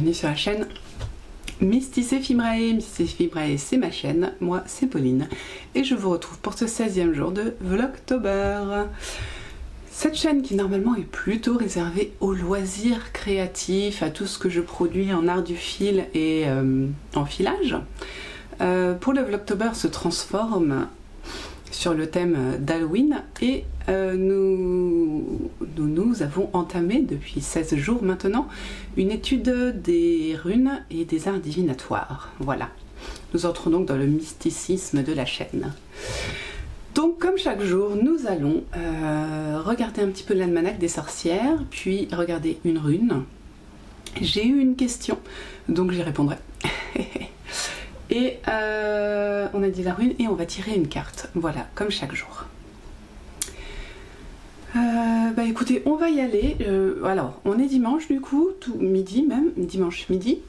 bienvenue sur la chaîne Mysticé Fibrae. Mysticé Fibrae, c'est ma chaîne, moi c'est Pauline, et je vous retrouve pour ce 16e jour de Vlogtober. Cette chaîne qui normalement est plutôt réservée aux loisirs créatifs, à tout ce que je produis en art du fil et en filage, pour le Vlogtober se transforme sur le thème d'Halloween et nous avons entamé depuis 16 jours maintenant une étude des runes et des arts divinatoires. Voilà, nous entrons donc dans le mysticisme de la chaîne. Donc comme chaque jour, nous allons regarder un petit peu l'almanach des sorcières, puis regarder une rune. J'ai eu une question, donc j'y répondrai. Et on a dit la rune et on va tirer une carte, voilà, comme chaque jour. Bah écoutez, on va y aller. Alors, on est dimanche du coup, tout midi même, dimanche midi,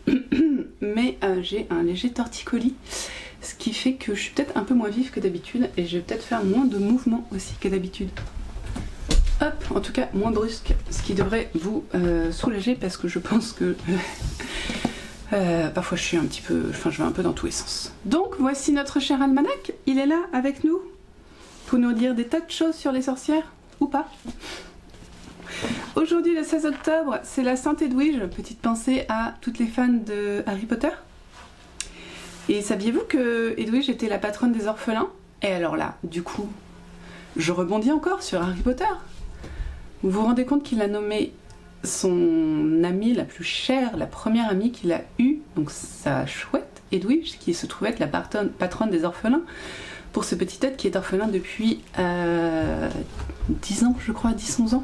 mais j'ai un léger torticolis, ce qui fait que je suis peut-être un peu moins vive que d'habitude et je vais peut-être faire moins de mouvements aussi que d'habitude. Hop, en tout cas moins brusque, ce qui devrait vous soulager parce que je pense que parfois je suis un petit peu, enfin je vais un peu dans tous les sens. Donc voici notre cher almanach, il est là avec nous pour nous dire des tas de choses sur les sorcières, ou pas. Aujourd'hui le 16 octobre, c'est la Sainte Edwige, petite pensée à toutes les fans de Harry Potter. Et saviez-vous que Edwige était la patronne des orphelins? Et alors là, du coup, je rebondis encore sur Harry Potter. Vous vous rendez compte qu'il a nommé son amie la plus chère, la première amie qu'il a eue, donc sa chouette Edwige, qui se trouvait être la patronne des orphelins, pour ce petit être qui est orphelin depuis 10 ans, je crois, 10-11 ans.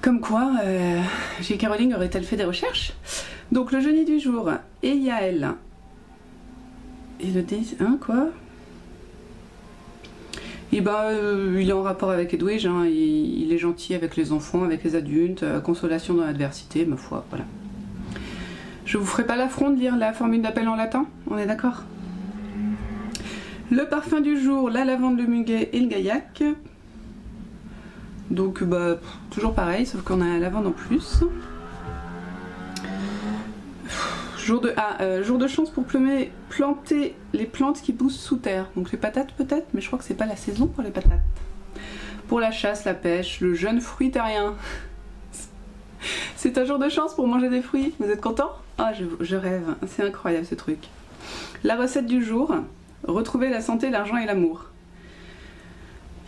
Comme quoi, J.K. Rowling aurait-elle fait des recherches? Donc le génie du jour, et Yael. Et le hein, quoi? Et bah, il est en rapport avec Edwige, hein, il est gentil avec les enfants, avec les adultes, consolation dans l'adversité, ma foi, voilà. Je vous ferai pas l'affront de lire la formule d'appel en latin, on est d'accord? Le parfum du jour, la lavande, le muguet et le gaillac. Donc bah, toujours pareil, sauf qu'on a la lavande en plus. Jour de chance pour planter les plantes qui poussent sous terre. Donc les patates peut-être, mais je crois que c'est pas la saison pour les patates. Pour la chasse, la pêche, le jeune fruitarien. C'est un jour de chance pour manger des fruits. Vous êtes content? Ah, je rêve, c'est incroyable ce truc. La recette du jour, retrouver la santé, l'argent et l'amour.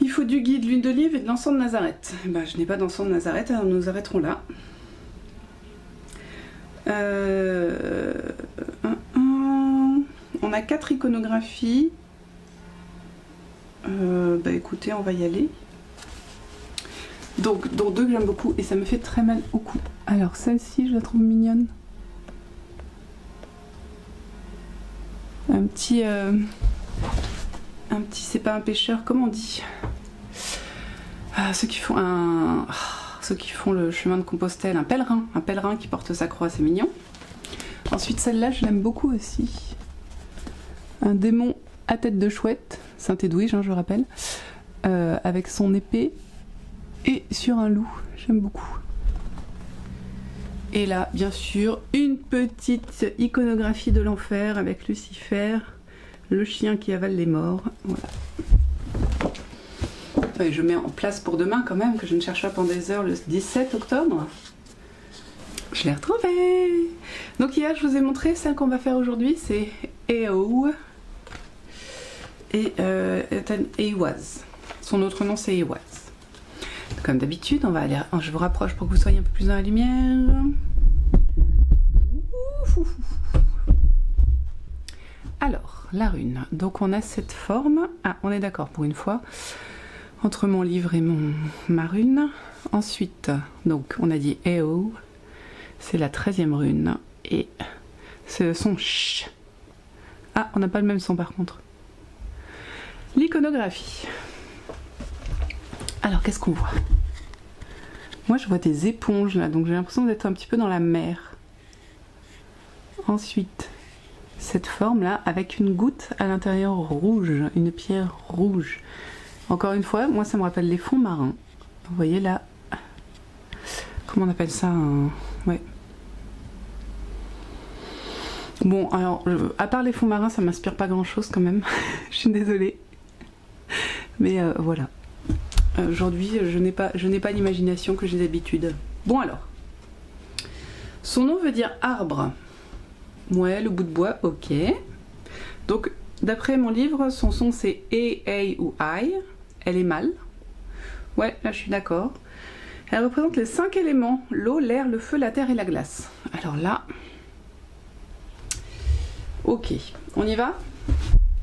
Il faut du ghee, de l'huile d'olive et de l'encens de Nazareth. Bah, je n'ai pas d'encens de Nazareth, alors nous arrêterons là. On a 4 iconographies. Bah écoutez, on va y aller. Donc, dont 2 que j'aime beaucoup et ça me fait très mal au cou. Alors celle-ci, je la trouve mignonne. Un petit, c'est pas un pêcheur, comment on dit? Ceux qui font le chemin de Compostelle, un pèlerin qui porte sa croix, c'est mignon. Ensuite celle-là, je l'aime beaucoup aussi. Un démon à tête de chouette, Sainte Edwige, hein, je rappelle, avec son épée et sur un loup, j'aime beaucoup. Et là, bien sûr, une petite iconographie de l'enfer avec Lucifer, le chien qui avale les morts, voilà. Et je mets en place pour demain quand même, que je ne cherche pas pendant des heures, le 17 octobre. Je l'ai retrouvé. Donc hier, je vous ai montré celle qu'on va faire aujourd'hui, c'est Eowyn. Et Ehwaz. Son autre nom, c'est Ehwaz. Comme d'habitude, on va aller. Je vous rapproche pour que vous soyez un peu plus dans la lumière. Alors, la rune. Donc on a cette forme. Ah, on est d'accord pour une fois. Entre mon livre et ma rune. Ensuite, donc on a dit Eo, c'est la 13e rune. Et c'est le son ch. Ah, on n'a pas le même son par contre. L'iconographie. Alors, qu'est-ce qu'on voit? Moi, je vois des éponges là, donc j'ai l'impression d'être un petit peu dans la mer. Ensuite, cette forme là, avec une goutte à l'intérieur rouge, une pierre rouge. Encore une fois, moi ça me rappelle les fonds marins. Vous voyez là, comment on appelle ça, ouais. Bon, alors, à part les fonds marins, ça m'inspire pas grand-chose quand même. Je suis désolée. Mais voilà. Aujourd'hui, je n'ai pas l'imagination que j'ai d'habitude. Bon alors. Son nom veut dire arbre. Ouais, le bout de bois, ok. Donc, d'après mon livre, son son c'est E, A ou I. Elle est mâle. Ouais, là je suis d'accord. Elle représente les 5 éléments, l'eau, l'air, le feu, la terre et la glace. Alors là... Ok, on y va?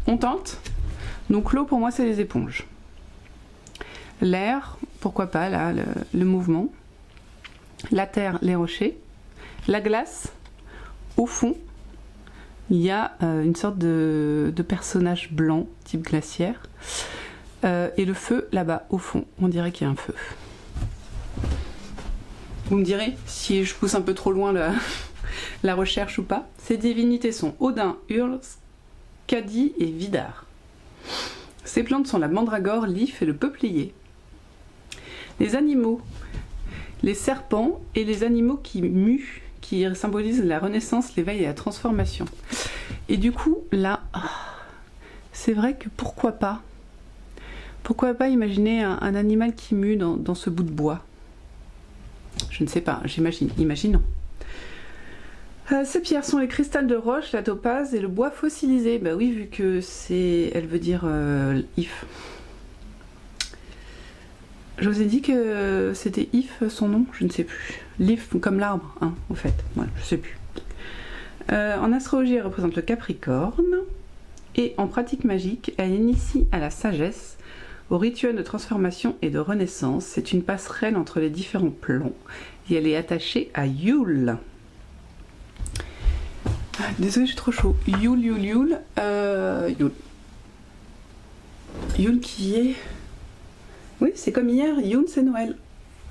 On tente? Donc l'eau pour moi c'est les éponges. L'air, pourquoi pas, là, le mouvement. La terre, les rochers. La glace, au fond, il y a une sorte de personnage blanc, type glaciaire. Et le feu, là-bas, au fond, on dirait qu'il y a un feu. Vous me direz si je pousse un peu trop loin la recherche ou pas. Ces divinités sont Odin, Url, Skadi et Vidar. Ces plantes sont la mandragore, l'if et le peuplier. Les animaux, les serpents et les animaux qui muent, qui symbolisent la renaissance, l'éveil et la transformation. Et du coup, là, c'est vrai que pourquoi pas imaginer un animal qui mue dans ce bout de bois? Je ne sais pas, imaginons. Ces pierres sont les cristals de roche, la topaze et le bois fossilisé. Bah oui, vu que elle veut dire if. Je vous ai dit que c'était if son nom, je ne sais plus. L'if comme l'arbre, hein, au fait. Voilà, je ne sais plus. En astrologie, elle représente le Capricorne. Et en pratique magique, elle initie à la sagesse, au rituel de transformation et de renaissance. C'est une passerelle entre les différents plans. Et elle est attachée à Yule. Désolée, je suis trop chaud. Yule. Yule qui est... Oui, c'est comme hier, Yule c'est Noël.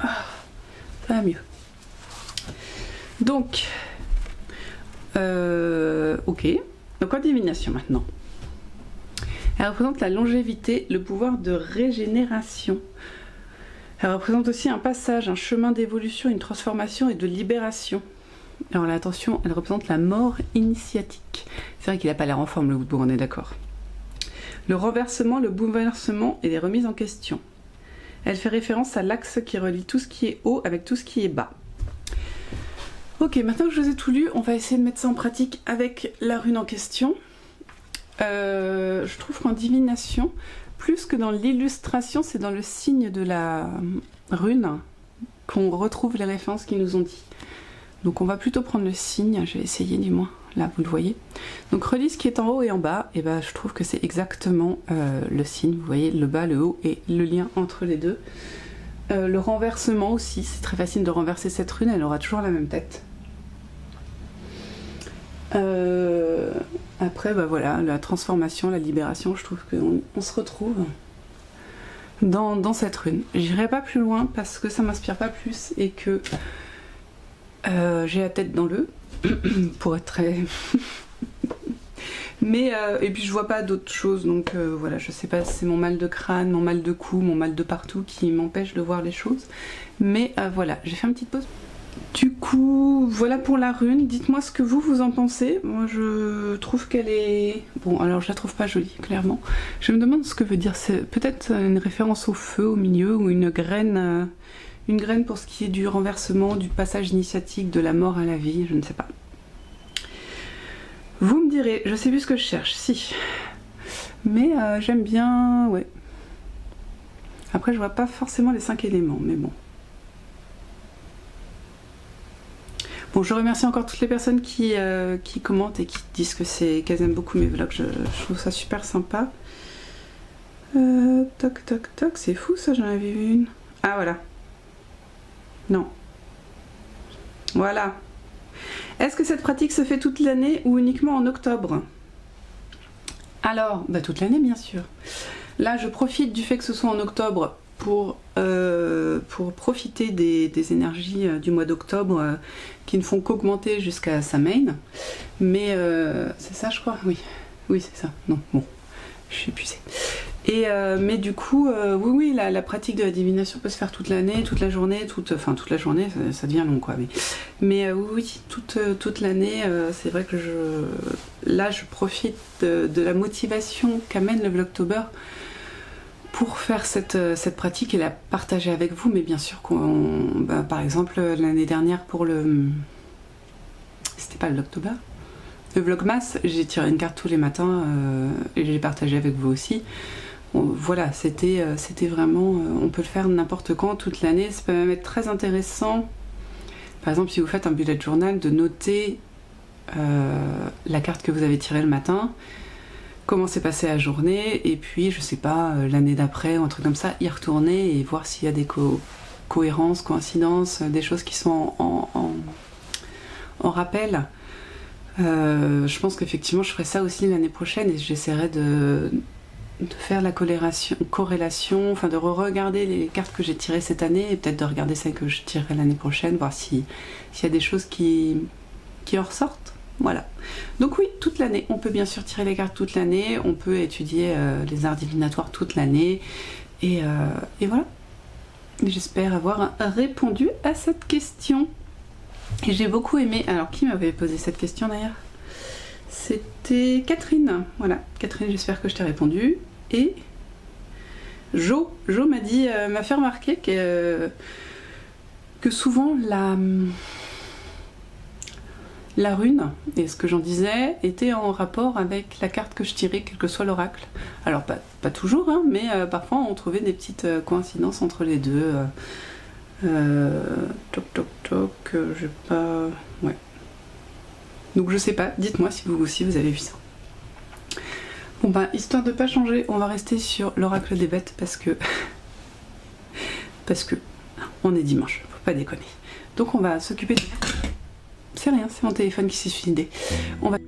Ah, ça va mieux. Donc, ok. Donc en divination maintenant. Elle représente la longévité, le pouvoir de régénération. Elle représente aussi un passage, un chemin d'évolution, une transformation et de libération. Alors là, attention, elle représente la mort initiatique. C'est vrai qu'il n'a pas l'air en forme, le Woodbourg, on est d'accord. Le renversement, le bouleversement et les remises en question. Elle fait référence à l'axe qui relie tout ce qui est haut avec tout ce qui est bas. Ok, maintenant que je vous ai tout lu, on va essayer de mettre ça en pratique avec la rune en question. Je trouve qu'en divination, plus que dans l'illustration, c'est dans le signe de la rune qu'on retrouve les références qu'ils nous ont dit. Donc on va plutôt prendre le signe, je vais essayer du moins, là vous le voyez. Donc relis ce qui est en haut et en bas, et ben je trouve que c'est exactement le signe, vous voyez, le bas, le haut et le lien entre les deux. Le renversement aussi, c'est très facile de renverser cette rune, elle aura toujours la même tête. Après, bah voilà, la transformation, la libération, je trouve qu'on se retrouve dans cette rune. J'irai pas plus loin parce que ça m'inspire pas plus et que j'ai la tête dans le pour être très... Mais, et puis je vois pas d'autres choses, donc voilà, je sais pas si c'est mon mal de crâne, mon mal de cou, mon mal de partout qui m'empêche de voir les choses. Mais voilà, j'ai fait une petite pause. Du coup, voilà pour la rune. Dites-moi ce que vous en pensez. Moi, je trouve qu'elle est... Bon, alors je la trouve pas jolie, clairement. Je me demande ce que veut dire. C'est peut-être une référence au feu au milieu ou une graine pour ce qui est du renversement, du passage initiatique, de la mort à la vie, je ne sais pas. Vous me direz, je sais plus ce que je cherche, si. Mais j'aime bien, ouais. Après, je vois pas forcément les 5 éléments, mais bon. Bon, je remercie encore toutes les personnes qui commentent et qui disent qu'elles aiment beaucoup mes vlogs. Je trouve ça super sympa. Toc, toc, toc, c'est fou ça, j'en avais vu une. Ah, voilà. Non. Voilà. Est-ce que cette pratique se fait toute l'année ou uniquement en octobre? Alors, bah toute l'année bien sûr. Là, je profite du fait que ce soit en octobre pour profiter des énergies du mois d'octobre qui ne font qu'augmenter jusqu'à Samhain. Mais c'est ça, je crois. Oui, oui, c'est ça. Non, bon, je suis épuisée. Mais du coup, oui, la pratique de la divination peut se faire toute l'année, toute la journée, toute la journée, ça devient long quoi. Mais oui, toute l'année, c'est vrai que je profite de la motivation qu'amène le Vlogtober pour faire cette pratique et la partager avec vous. Mais bien sûr, par exemple, l'année dernière pour c'était pas le Vlogtober, le Vlogmas, j'ai tiré une carte tous les matins et j'ai partagé avec vous aussi. Voilà, c'était vraiment, on peut le faire n'importe quand, toute l'année. Ça peut même être très intéressant, par exemple si vous faites un bullet journal, de noter la carte que vous avez tirée le matin, comment s'est passée la journée, et puis je sais pas, l'année d'après ou un truc comme ça, y retourner et voir s'il y a des cohérences, coïncidences, des choses qui sont en rappel. Je pense qu'effectivement je ferai ça aussi l'année prochaine et j'essaierai de faire la corrélation, enfin de re-regarder les cartes que j'ai tirées cette année et peut-être de regarder celles que je tirerai l'année prochaine, voir s'il y a des choses qui en ressortent. Voilà. Donc oui, toute l'année. On peut bien sûr tirer les cartes toute l'année, on peut étudier les arts divinatoires toute l'année et voilà. J'espère avoir répondu à cette question. Et j'ai beaucoup aimé... Alors, qui m'avait posé cette question d'ailleurs ? C'était Catherine. Voilà, Catherine, j'espère que je t'ai répondu. Et Jo m'a dit, m'a fait remarquer que souvent la rune, et ce que j'en disais, était en rapport avec la carte que je tirais, quel que soit l'oracle. Alors pas toujours, hein, mais parfois on trouvait des petites coïncidences entre les deux. J'ai pas... Ouais. Donc je sais pas, dites-moi si vous aussi vous avez vu ça. Bon bah, histoire de pas changer, on va rester sur l'oracle des bêtes parce que on est dimanche, faut pas déconner. Donc on va s'occuper de... C'est rien, c'est mon téléphone qui s'est suicidé. On va...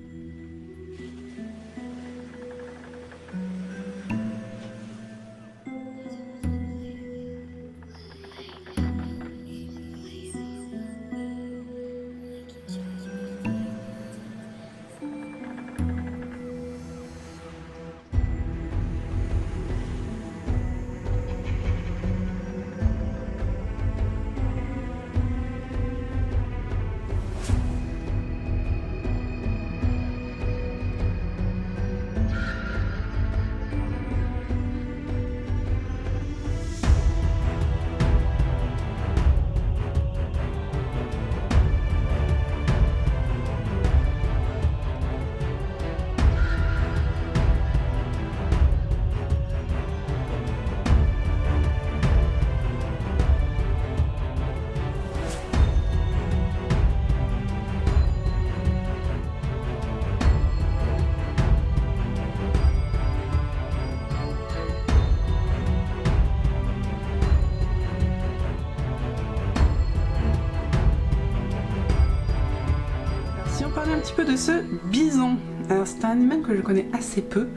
Un petit peu de ce bison. Alors c'est un animal que je connais assez peu,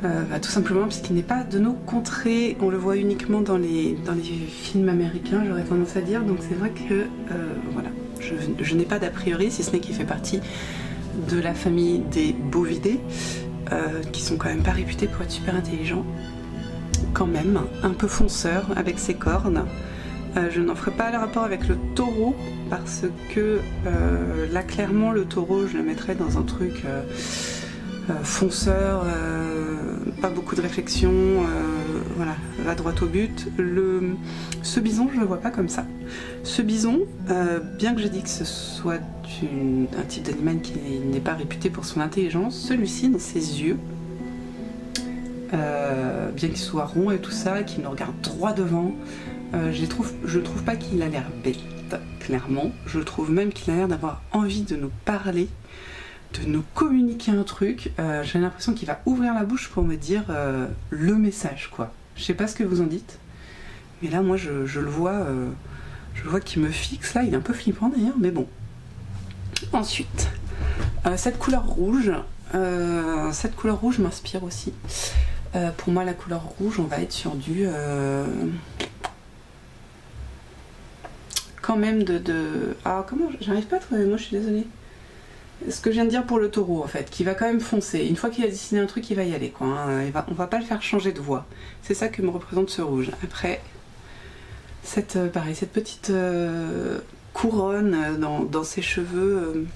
tout simplement parce qu'il n'est pas de nos contrées, on le voit uniquement dans les films américains, j'aurais tendance à dire, donc c'est vrai que voilà, je n'ai pas d'a priori, si ce n'est qu'il fait partie de la famille des bovidés, qui sont quand même pas réputés pour être super intelligents, quand même, un peu fonceur avec ses cornes. Je n'en ferai pas le rapport avec le taureau parce que là clairement le taureau je le mettrais dans un truc fonceur, pas beaucoup de réflexion, voilà, va droit au but. Ce bison je le vois pas comme ça. Ce bison, bien que j'ai dit que ce soit un type d'animal qui n'est pas réputé pour son intelligence, celui-ci dans ses yeux, bien qu'il soit rond et tout ça, et qu'il nous regarde droit devant, je trouve pas qu'il a l'air bête, clairement. Je trouve même qu'il a l'air d'avoir envie de nous parler, de nous communiquer un truc. J'ai l'impression qu'il va ouvrir la bouche pour me dire le message, quoi. Je sais pas ce que vous en dites, mais là, moi, je le vois qu'il me fixe, là. Il est un peu flippant, d'ailleurs, mais bon. Ensuite, cette couleur rouge m'inspire aussi. Pour moi, la couleur rouge, on va être sur du... quand même Ah, comment... J'arrive pas à trouver... Moi, je suis désolée. Ce que je viens de dire pour le taureau en fait, qui va quand même foncer. Une fois qu'il a dessiné un truc, il va y aller quoi. Hein. On va pas le faire changer de voie. C'est ça que me représente ce rouge. Après, pareil, cette petite couronne dans ses cheveux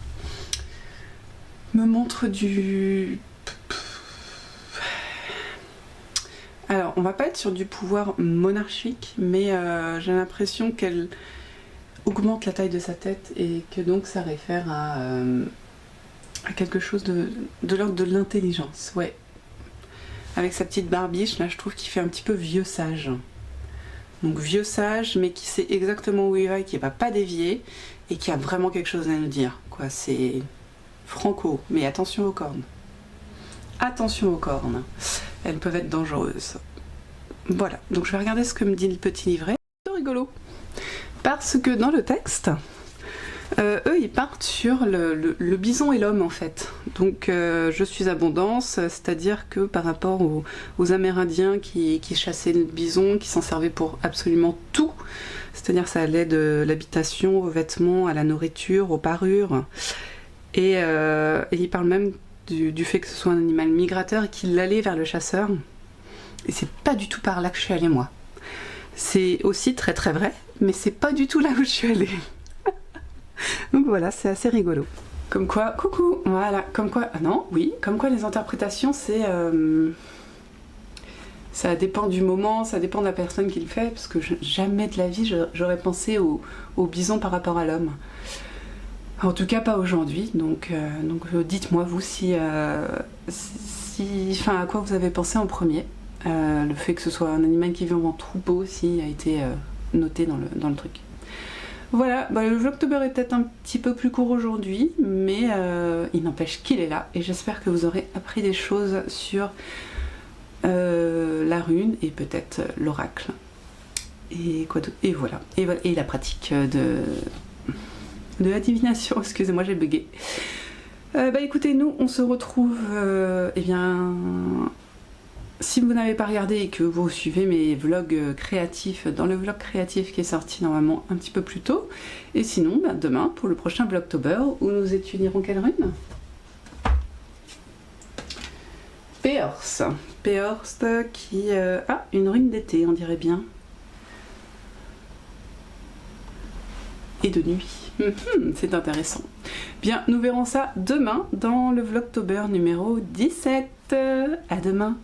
me montre du... Alors, on va pas être sur du pouvoir monarchique, mais j'ai l'impression qu'elle augmente la taille de sa tête et que donc ça réfère à quelque chose de l'ordre de l'intelligence, ouais. Avec sa petite barbiche, là je trouve qu'il fait un petit peu vieux sage. Donc vieux sage, mais qui sait exactement où il va et qui va pas dévier, et qui a vraiment quelque chose à nous dire, quoi. C'est franco, mais attention aux cornes. Attention aux cornes, elles peuvent être dangereuses. Voilà, donc je vais regarder ce que me dit le petit livret. C'est rigolo, parce que dans le texte, eux ils partent sur le bison et l'homme en fait. Donc je suis abondance, c'est-à-dire que par rapport aux Amérindiens qui chassaient le bison, qui s'en servaient pour absolument tout, c'est-à-dire ça allait de l'habitation aux vêtements, à la nourriture, aux parures, et ils parlent même du fait que ce soit un animal migrateur et qu'il allait vers le chasseur. Et c'est pas du tout par là que je suis allée moi. C'est aussi très très vrai, mais c'est pas du tout là où je suis allée. Donc voilà, c'est assez rigolo. Comme quoi, coucou, voilà, comme quoi, ah non, oui, comme quoi les interprétations, c'est... ça dépend du moment, ça dépend de la personne qui le fait, parce que jamais de la vie j'aurais pensé au bison par rapport à l'homme. En tout cas pas aujourd'hui, donc dites-moi vous enfin à quoi vous avez pensé en premier. Le fait que ce soit un animal qui vit en troupeau aussi a été noté dans le truc. Voilà, le Vlogtober est peut-être un petit peu plus court aujourd'hui, mais il n'empêche qu'il est là, et j'espère que vous aurez appris des choses sur la rune et peut-être l'oracle. Et quoi d'autre ? Et voilà, et la pratique de la divination, excusez-moi j'ai bugué. Écoutez, nous on se retrouve, si vous n'avez pas regardé et que vous suivez mes vlogs créatifs, dans le vlog créatif qui est sorti normalement un petit peu plus tôt, et sinon demain pour le prochain Vlogtober où nous étudierons quelle rune ? Péorse. Péorse qui a une rune d'été, on dirait bien. Et de nuit. C'est intéressant. Bien, nous verrons ça demain dans le Vlogtober numéro 17. À demain.